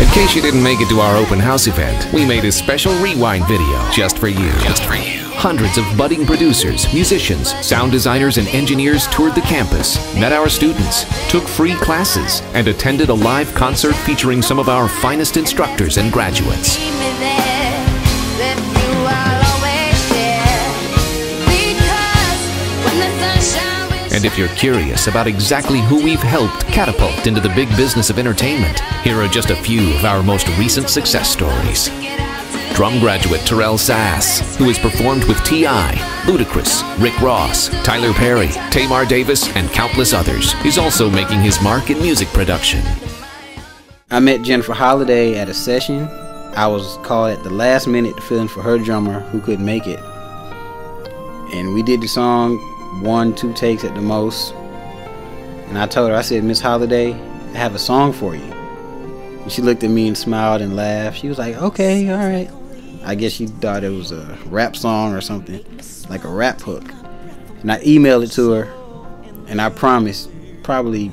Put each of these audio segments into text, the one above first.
In case you didn't make it to our open house event, we made a special rewind video just for you. Hundreds of budding producers, musicians, sound designers, and engineers toured the campus, met our students, took free classes, and attended a live concert featuring some of our finest instructors and graduates. And if you're curious about exactly who we've helped catapult into the big business of entertainment, here are just a few of our most recent success stories. Drum graduate Terrell Sass, who has performed with T.I., Ludacris, Rick Ross, Tyler Perry, Tamar Davis, and countless others, is also making his mark in music production. I met Jennifer Holliday at a session. I was called at the last minute to fill in for her drummer who couldn't make it. And we did the song 1-2 takes at the most. And I told her, I said, Miss Holliday, I have a song for you. And she looked at me and smiled and laughed. She was like, okay, all right. I guess she thought it was a rap song or something, like a rap hook. And I emailed it to her, and I promise, probably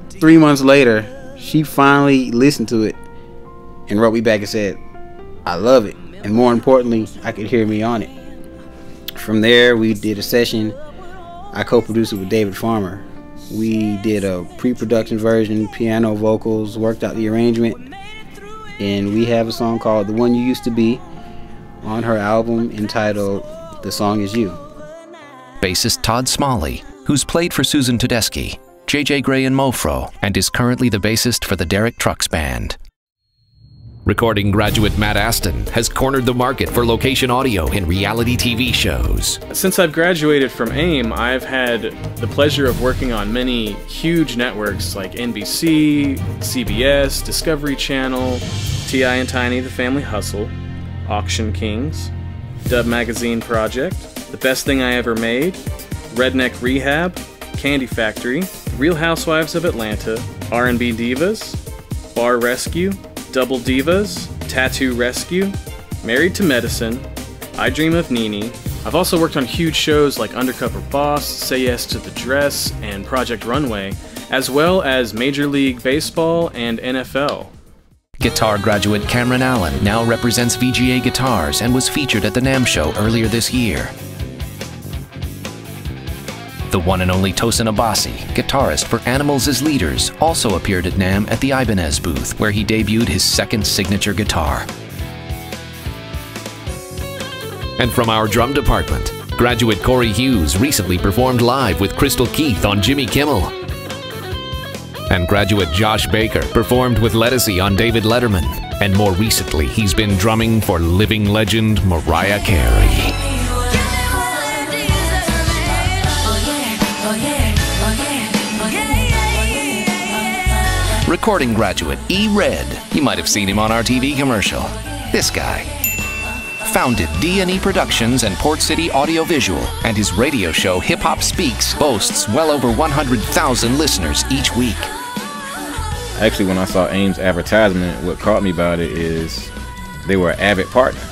3 months later, she finally listened to it and wrote me back and said, I love it. And more importantly, I could hear me on it. From there, we did a session. I co-produced it with David Farmer. We did a pre-production version, piano, vocals, worked out the arrangement, and we have a song called The One You Used to Be on her album entitled The Song Is You. Bassist Todd Smalley, who's played for Susan Tedeschi, J.J. Gray and Mofro, and is currently the bassist for the Derek Trucks Band. Recording graduate Matt Aston has cornered the market for location audio in reality TV shows. Since I've graduated from AIMM, I've had the pleasure of working on many huge networks like NBC, CBS, Discovery Channel, T.I. and Tiny, The Family Hustle, Auction Kings, Dub Magazine Project, The Best Thing I Ever Made, Redneck Rehab, Kandi Factory, Real Housewives of Atlanta, R&B Divas, Bar Rescue, Double Divas, Tattoo Rescue, Married to Medicine, I Dream of Nene. I've also worked on huge shows like Undercover Boss, Say Yes to the Dress, and Project Runway, as well as Major League Baseball and NFL. Guitar graduate Cameron Allen now represents VGA Guitars and was featured at the NAMM show earlier this year. The one and only Tosin Abasi, guitarist for Animals as Leaders, also appeared at NAMM at the Ibanez booth, where he debuted his second signature guitar. And from our drum department, graduate Corey Hughes recently performed live with Crystal Keith on Jimmy Kimmel. And graduate Josh Baker performed with Ledisi on David Letterman. And more recently, he's been drumming for living legend Mariah Carey. Recording graduate E. Red. You might have seen him on our TV commercial. This guy. Founded D&E Productions and Port City Audiovisual, and his radio show Hip Hop Speaks boasts well over 100,000 listeners each week. Actually, when I saw AIMM's advertisement, what caught me about it is they were an avid partner,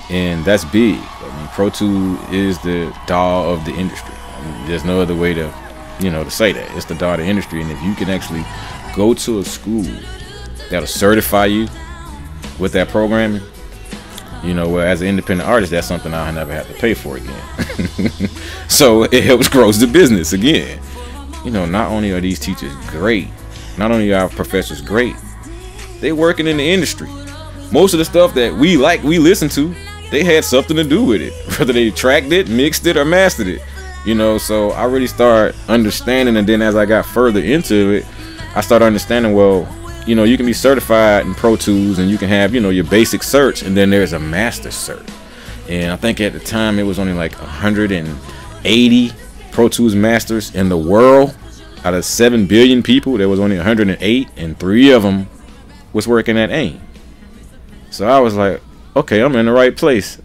and that's big. I mean, Pro Tools is the DAW of the industry. I mean, there's no other way to, to say that. It's the DAW of the industry, and if you can actually go to a school that'll certify you with that programming, well, as an independent artist, that's something I'll never have to pay for again. So it helps grow the business again. Not only are these teachers great, not only are our professors great, they working in the industry. Most of the stuff that we listen to, they had something to do with it, whether they tracked it, mixed it, or mastered it. So I really started understanding, and then as I got further into it, I started understanding, well, you can be certified in Pro Tools, and you can have, your basic certs, and then there's a master cert. And I think at the time it was only like 180 Pro Tools masters in the world. Out of 7 billion people, there was only 108, and 3 of them was working at AIMM. So I was like, okay, I'm in the right place.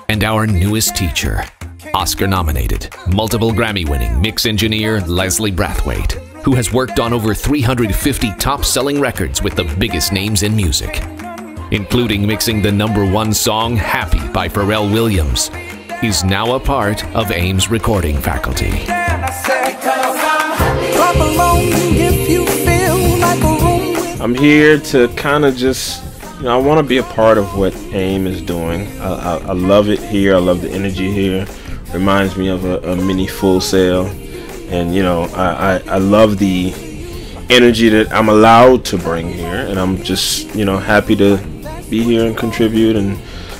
And our newest teacher, Oscar-nominated, multiple Grammy-winning mix engineer Leslie Brathwaite, who has worked on over 350 top-selling records with the biggest names in music, including mixing the #1 song Happy by Pharrell Williams, is now a part of AIMM's recording faculty. I'm here to kind of just, I want to be a part of what AIMM is doing. I love it here. I love the energy here. Reminds me of a mini Full Sail. And, I love the energy that I'm allowed to bring here. And I'm just, happy to be here and contribute and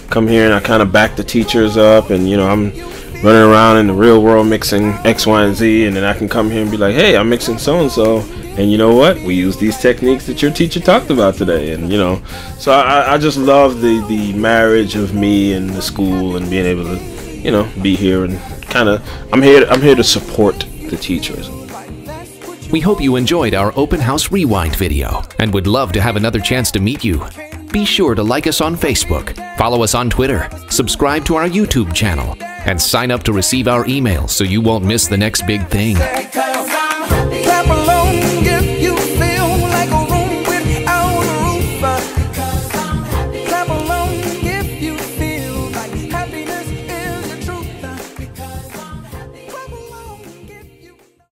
come here. And I kind of back the teachers up. And, I'm running around in the real world mixing X, Y, and Z. And then I can come here and be like, hey, I'm mixing so-and-so. And you know what? We use these techniques that your teacher talked about today. And, so I just love the marriage of me and the school and being able to, be here and kind of, I'm here to support the teachers. We hope you enjoyed our Open House Rewind video and would love to have another chance to meet you. Be sure to like us on Facebook, follow us on Twitter, subscribe to our YouTube channel, and sign up to receive our emails so you won't miss the next big thing.